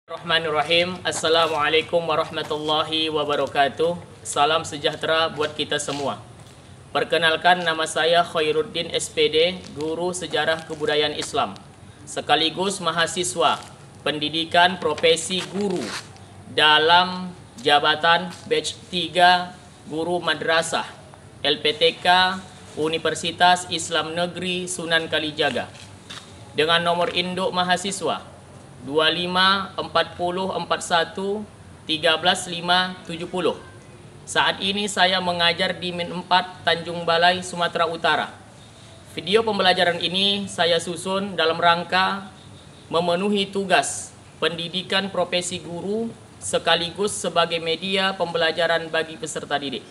Bismillahirrahmanirrahim. Assalamualaikum warahmatullahi wabarakatuh. Salam sejahtera buat kita semua. Perkenalkan, nama saya Khairuddin SPD, Guru Sejarah Kebudayaan Islam, sekaligus mahasiswa pendidikan profesi guru dalam jabatan batch 3 Guru Madrasah LPTK Universitas Islam Negeri Sunan Kalijaga dengan nomor induk mahasiswa 254041130570. Saat ini saya mengajar di Min 4 Tanjung Balai, Sumatera Utara. Video pembelajaran ini saya susun dalam rangka memenuhi tugas pendidikan profesi guru sekaligus sebagai media pembelajaran bagi peserta didik.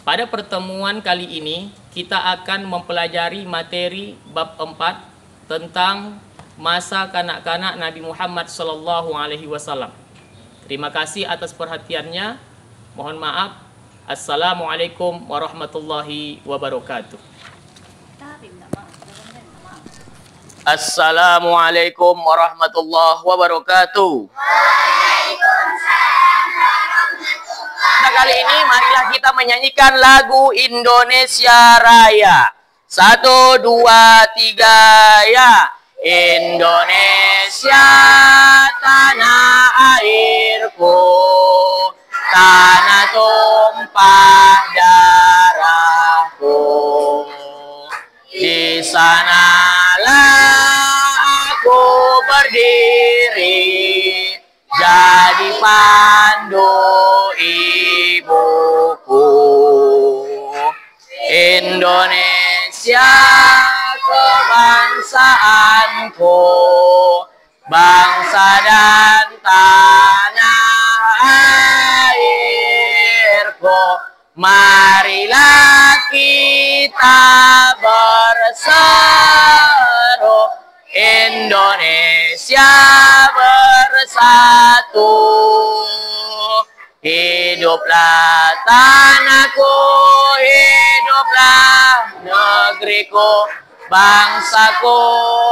Pada pertemuan kali ini kita akan mempelajari materi bab 4 tentang masa kanak-kanak Nabi Muhammad SAW. Terima kasih atas perhatiannya. Mohon maaf. Assalamualaikum warahmatullahi wabarakatuh. Assalamualaikum warahmatullahi wabarakatuh. Nah, kali ini marilah kita menyanyikan lagu Indonesia Raya. 1, 2, 3, ya. Indonesia tanah airku, tanah tumpah darahku. Di sanalah aku berdiri, jadi pandu ibuku. Indonesia kebangsaanku, bangsa dan tanah airku. Marilah kita berseru, Indonesia bersatu. Hiduplah tanahku, hiduplah negeriku, bangsaku,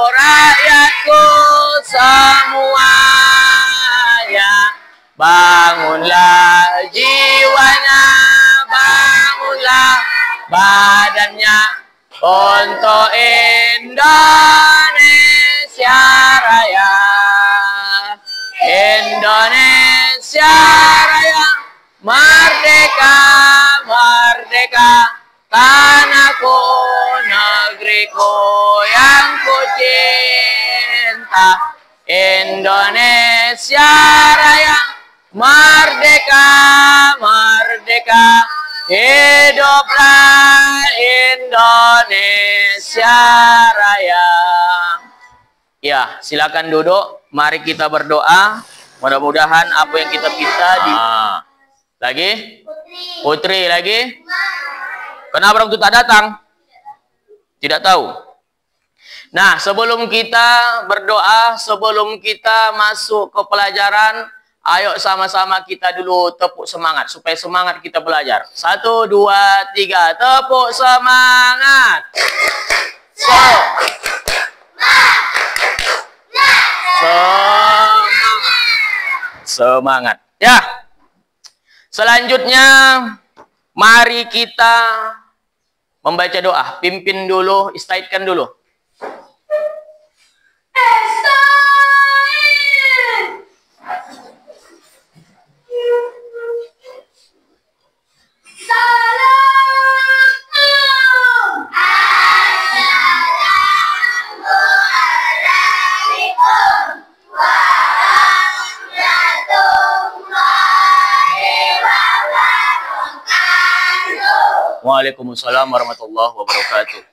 rakyatku semuanya. Bangunlah jiwanya, bangunlah badannya untuk Indonesia Raya. Indonesia Raya, merdeka, merdeka, tanahku, negeriku yang ku cinta. Indonesia Raya, merdeka, merdeka, hiduplah Indonesia Raya. Ya, silakan duduk. Mari kita berdoa. Mudah-mudahan apa yang kita minta di... Lagi? Putri lagi? Kenapa orang itu tak datang? Tidak tahu. Nah, sebelum kita berdoa, sebelum kita masuk ke pelajaran, ayo sama-sama kita dulu tepuk semangat supaya semangat kita belajar. 1, 2, 3, tepuk semangat. Semangat. Ya. Selanjutnya, mari kita membaca doa. Pimpin dulu, istaidkan dulu. Waalaikumsalam warahmatullahi wabarakatuh.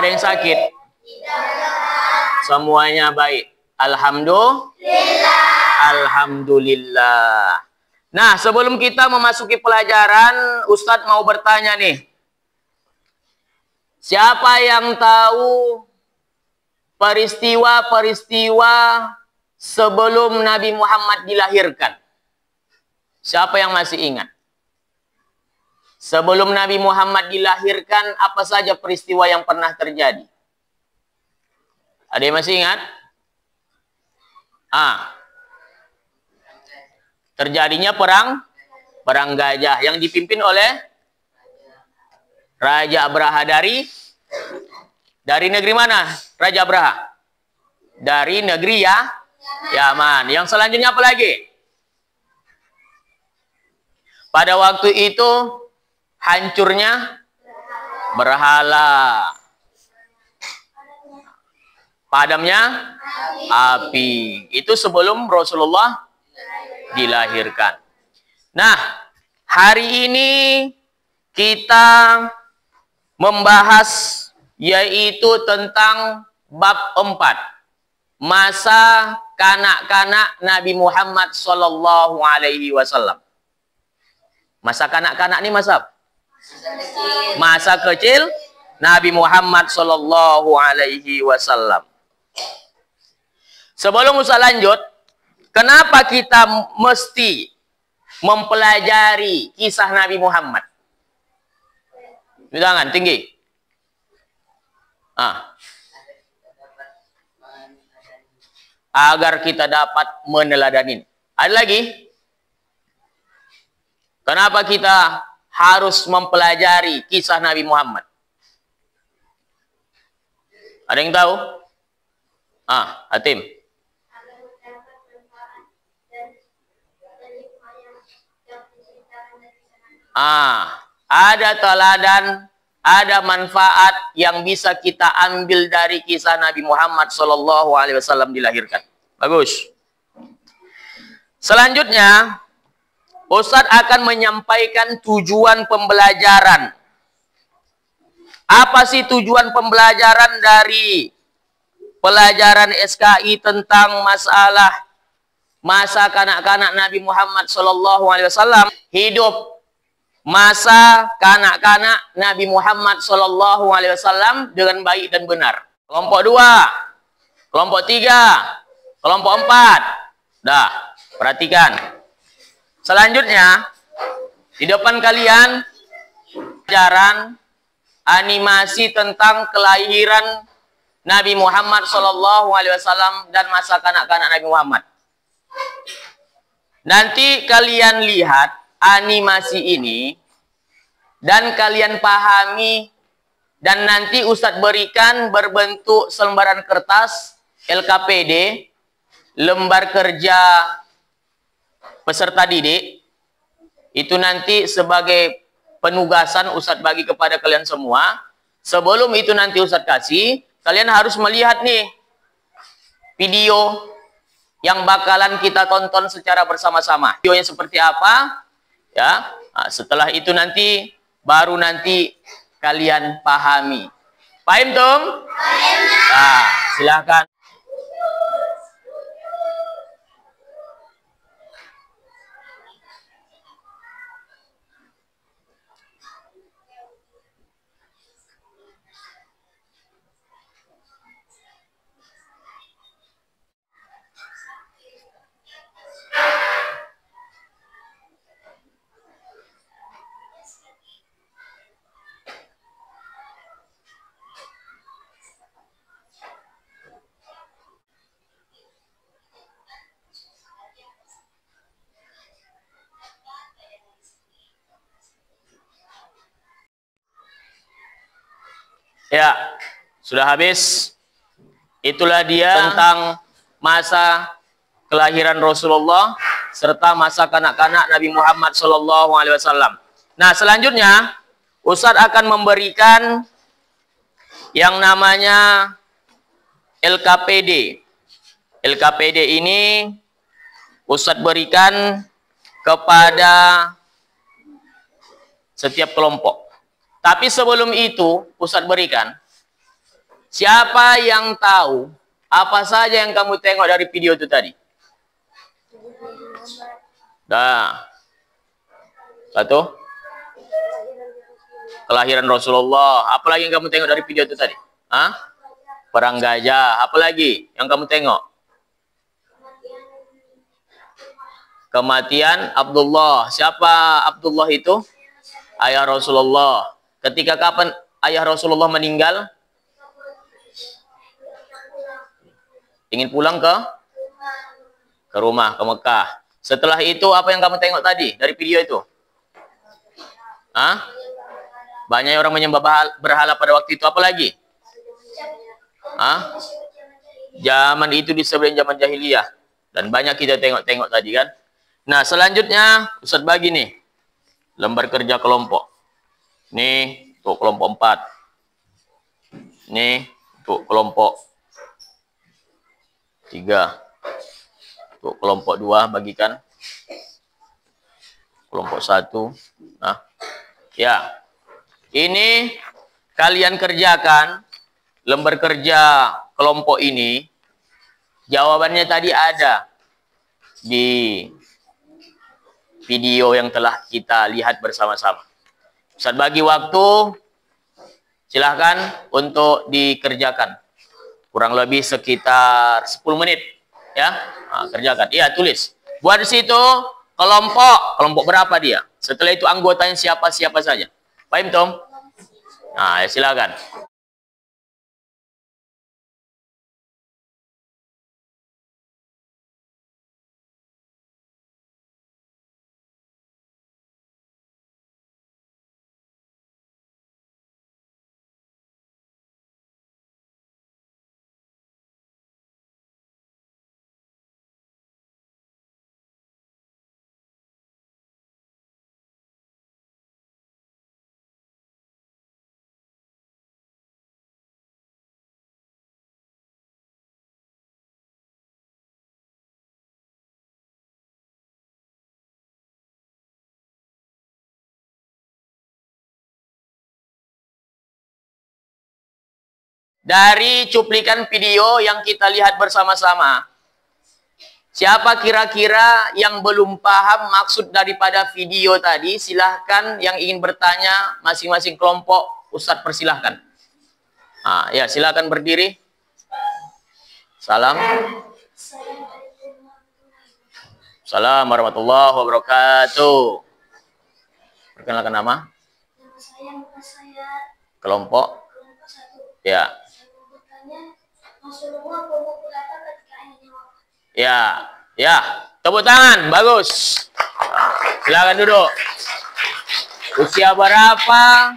yang sakit? Semuanya baik. Alhamdulillah. Alhamdulillah. Nah, sebelum kita memasuki pelajaran, Ustadz mau bertanya nih. Siapa yang tahu peristiwa-peristiwa sebelum Nabi Muhammad dilahirkan? Siapa yang masih ingat? Sebelum Nabi Muhammad dilahirkan, apa saja peristiwa yang pernah terjadi? Ada yang masih ingat? Terjadinya perang gajah yang dipimpin oleh Raja Abraha dari negeri mana? Raja Abraha dari negeri Yaman. Yang selanjutnya apa lagi? Pada waktu itu hancurnya berhala, padamnya api. Itu sebelum Rasulullah dilahirkan. Nah, hari ini kita membahas yaitu tentang bab 4, masa kanak-kanak Nabi Muhammad Sallallahu Alaihi Wasallam. Masa kanak-kanak ini masa apa? Masa kecil Nabi Muhammad Sallallahu Alaihi Wasallam. Sebelum Ustaz lanjut, kenapa kita mesti mempelajari kisah Nabi Muhammad? Tangan tinggi. Agar kita dapat meneladani. Ada lagi? Kenapa kita harus mempelajari kisah Nabi Muhammad? Ada yang tahu? Hatim. Ada teladan, ada manfaat yang bisa kita ambil dari kisah Nabi Muhammad Sallallahu Alaihi Wasallam dilahirkan. Bagus. Selanjutnya, Ustadz akan menyampaikan tujuan pembelajaran. Apa sih tujuan pembelajaran dari pelajaran SKI tentang masalah masa kanak-kanak Nabi Muhammad Sallallahu Alaihi Wasallam? Hidup masa kanak-kanak Nabi Muhammad Sallallahu Alaihi Wasallam dengan baik dan benar. Kelompok 2, kelompok 3, kelompok 4. Dah, perhatikan. Selanjutnya, di depan kalian pelajaran animasi tentang kelahiran Nabi Muhammad Sallallahu Alaihi Wasallam dan masa kanak-kanak Nabi Muhammad. Nanti kalian lihat animasi ini dan kalian pahami, dan nanti Ustadz berikan berbentuk selembaran kertas LKPD, lembar kerja peserta didik. Itu nanti sebagai penugasan Ustadz bagi kepada kalian semua. Sebelum itu nanti Ustadz kasih, kalian harus melihat nih video yang bakalan kita tonton secara bersama-sama. Videonya seperti apa? Ya. Nah, setelah itu nanti baru nanti kalian pahami. Paham, Tom? Paham. Nah, silahkan. Ya, sudah habis. Itulah dia tentang masa kelahiran Rasulullah serta masa kanak-kanak Nabi Muhammad Sallallahu Alaihi Wasallam. Nah, selanjutnya Ustadz akan memberikan yang namanya LKPD. LKPD ini Ustadz berikan kepada setiap kelompok. Tapi sebelum itu Ustadz berikan, Siapa yang tahu apa saja yang kamu tengok dari video itu tadi? Dah. Satu. Kelahiran Rasulullah. Apa lagi yang kamu tengok dari video itu tadi? Hah? Perang gajah. Apa lagi yang kamu tengok? Kematian Abdullah. Siapa Abdullah itu? Ayah Rasulullah. Ketika kapan ayah Rasulullah meninggal? Ingin pulang ke rumah, ke Mekah. Setelah itu apa yang kamu tengok tadi dari video itu? Hah? Banyak orang menyembah berhala pada waktu itu. Apa lagi? Hah? Zaman itu disebut zaman jahiliyah. Dan banyak kita tengok-tengok tadi kan. Nah, selanjutnya Ustaz bagi nih. Lembar kerja kelompok. Nih, untuk kelompok 4. Nih, untuk kelompok 3. Untuk kelompok 2 bagikan. Kelompok 1. Nah, ya. Ini kalian kerjakan lembar kerja kelompok ini. Jawabannya tadi ada di video yang telah kita lihat bersama-sama. Ustaz bagi waktu, silahkan untuk dikerjakan. Kurang lebih sekitar 10 menit. Ya, nah, kerjakan. Iya, tulis. Buat di situ kelompok berapa dia. Setelah itu anggotanya siapa-siapa saja. Paham, Tom? Nah, ya silakan. Dari cuplikan video yang kita lihat bersama-sama, siapa kira-kira yang belum paham maksud daripada video tadi? Silahkan yang ingin bertanya, masing-masing kelompok, Ustadz persilahkan. Nah, ya, silahkan berdiri. Salam. Salam warahmatullahi wabarakatuh. Perkenalkan nama. Kelompok. Ya. Ya, tepuk tangan, bagus. Silakan duduk. Usia berapa?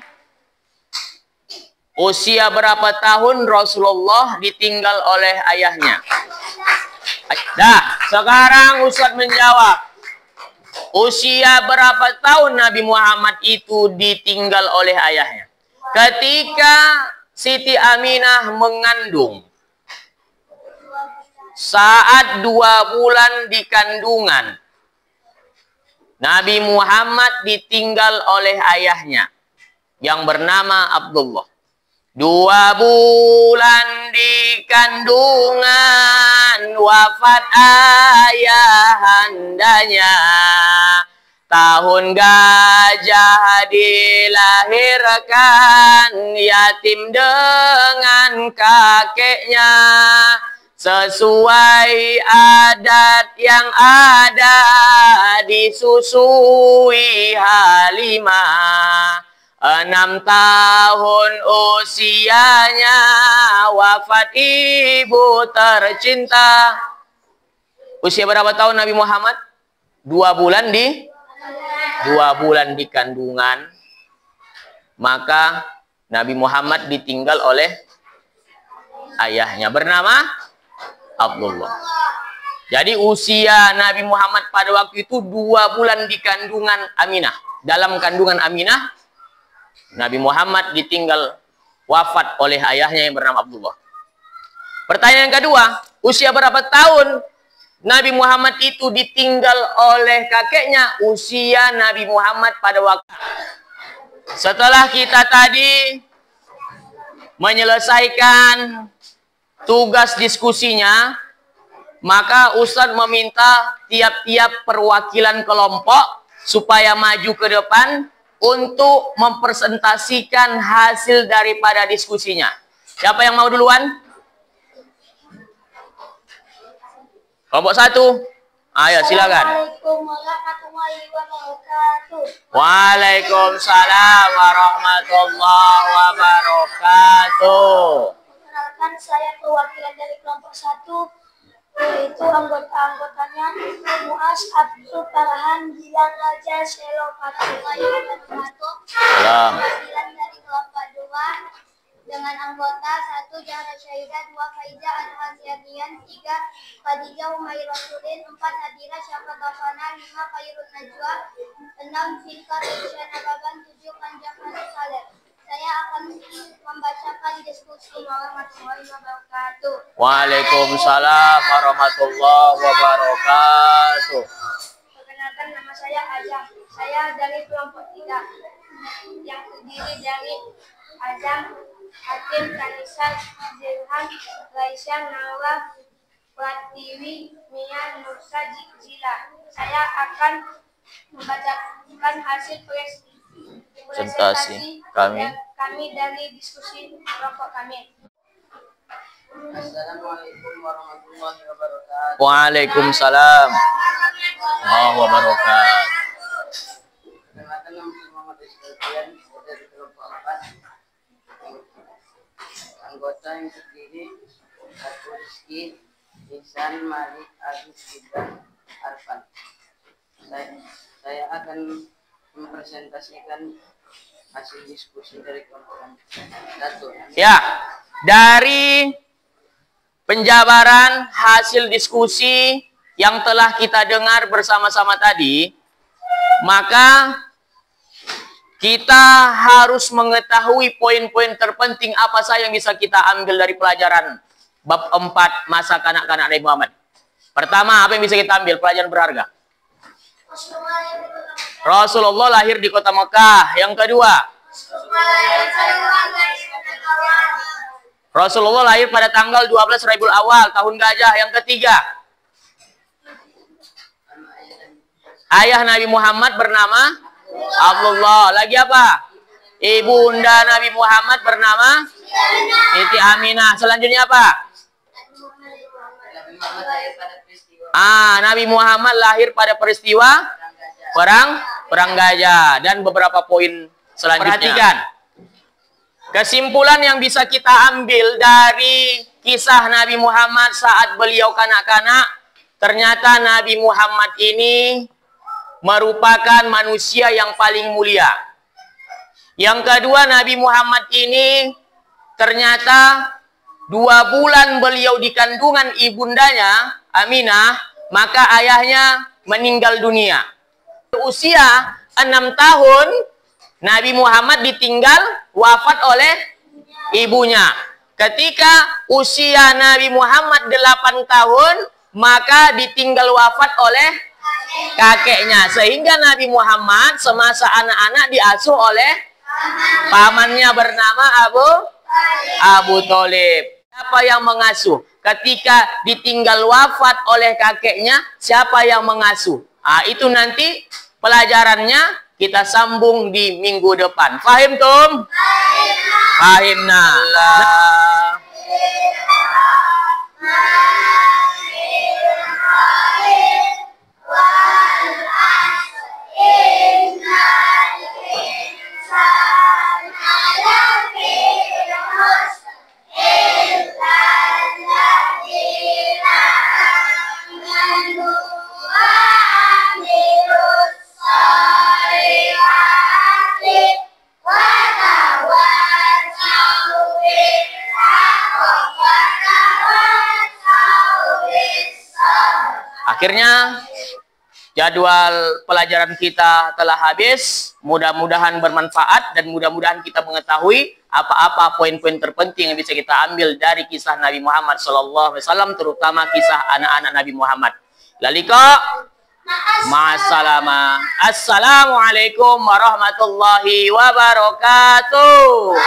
Usia berapa tahun Rasulullah ditinggal oleh ayahnya? Dah, sekarang Ustaz menjawab. Usia berapa tahun Nabi Muhammad itu ditinggal oleh ayahnya? Ketika Siti Aminah mengandung. Saat 2 bulan di kandungan, Nabi Muhammad ditinggal oleh ayahnya yang bernama Abdullah. 2 bulan di kandungan, wafat ayahandanya. Tahun gajah dilahirkan, yatim dengan kakeknya. Sesuai adat yang ada, disusui Halimah. 6 tahun usianya, wafat ibu tercinta. Usia berapa tahun Nabi Muhammad? 2 bulan di 2 bulan di kandungan. Maka Nabi Muhammad ditinggal oleh ayahnya bernama Abdullah. Jadi usia Nabi Muhammad pada waktu itu 2 bulan di kandungan Aminah. Dalam kandungan Aminah, Nabi Muhammad ditinggal wafat oleh ayahnya yang bernama Abdullah. Pertanyaan kedua, usia berapa tahun Nabi Muhammad itu ditinggal oleh kakeknya? Usia Nabi Muhammad pada waktu setelah kita tadi menyelesaikan tugas diskusinya, maka Ustadz meminta tiap-tiap perwakilan kelompok supaya maju ke depan untuk mempresentasikan hasil daripada diskusinya. Siapa yang mau duluan? Kelompok 1. Ayo silakan. Assalamualaikum warahmatullahi wabarakatuh. Waalaikumsalam warahmatullahi wabarakatuh. Perkenalkan, saya perwakilan dari kelompok 1, yaitu anggota-anggotanya Muas Abdul Farhan, Gilang Raja, Selo Fatullah wabarakatuh. Salam. Perwakilan dari kelompok 2 dengan anggota 1 Jahra Syahidah, 2 Faiza Al-Haziadian, 3 Khadijah Umay Rasulin, 4 Hadira Syafa Tafana, 5 Khairul Najwa, 6 Filkar Isyana Baban, 7 Panjang Hanif Khaled. Saya akan membacakan diskusi. Warahmatullahi wabarakatuh. Waalaikumsalam warahmatullahi wabarakatuh. Perkenalkan, nama saya Azam. Saya dari kelompok 3 yang terdiri dari Azam, Hakim, Kanisa, Zilhan, Raisya, Nawa, Pratiwi, Mia, Nursa, Zila. Saya akan membacakan hasil presentasi kami dari diskusi kelompok kami. Assalamualaikum warahmatullahi wabarakatuh. Waalaikumsalam warahmatullahi wabarakatuh. Perkenalkan, nama saya Muhammad Rizky dari kelompok 4. Anggota yang terdiri Satu Rizky, Ihsan, Malik, Agus, Gibran, Arfan. Saya akan mempresentasikan hasil diskusi dari kelompok kami. 1. Ya, dari penjabaran hasil diskusi yang telah kita dengar bersama-sama tadi, maka kita harus mengetahui poin-poin terpenting apa saja yang bisa kita ambil dari pelajaran bab 4 masa kanak-kanak Nabi Muhammad. Pertama, apa yang bisa kita ambil pelajaran berharga? Rasulullah lahir di kota Mekah. Yang kedua, Rasulullah lahir pada tanggal 12 Rabiul Awal, tahun gajah. Yang ketiga, ayah Nabi Muhammad bernama Abdullah. Lagi apa? Ibunda Nabi Muhammad bernama Siti Aminah. Selanjutnya apa? Nabi Muhammad lahir pada peristiwa perang gajah dan beberapa poin selanjutnya. Perhatikan. Kesimpulan yang bisa kita ambil dari kisah Nabi Muhammad saat beliau kanak-kanak, ternyata Nabi Muhammad ini merupakan manusia yang paling mulia. Yang kedua, Nabi Muhammad ini ternyata 2 bulan beliau di kandungan ibundanya, Aminah, maka ayahnya meninggal dunia. Usia 6 tahun, Nabi Muhammad ditinggal wafat oleh ibunya. Ketika usia Nabi Muhammad 8 tahun, maka ditinggal wafat oleh kakeknya. Sehingga Nabi Muhammad semasa anak-anak diasuh oleh pamannya bernama Abu Thalib. Siapa yang mengasuh? Ketika ditinggal wafat oleh kakeknya, siapa yang mengasuh? Itu nanti pelajarannya kita sambung di minggu depan. Fahim tum? Fahim nah. Akhirnya jadwal pelajaran kita telah habis. Mudah-mudahan bermanfaat dan mudah-mudahan kita mengetahui apa-apa poin-poin terpenting yang bisa kita ambil dari kisah Nabi Muhammad SAW, terutama kisah anak-anak Nabi Muhammad. Lalika, ma'assalama. Assalamualaikum warahmatullahi wabarakatuh.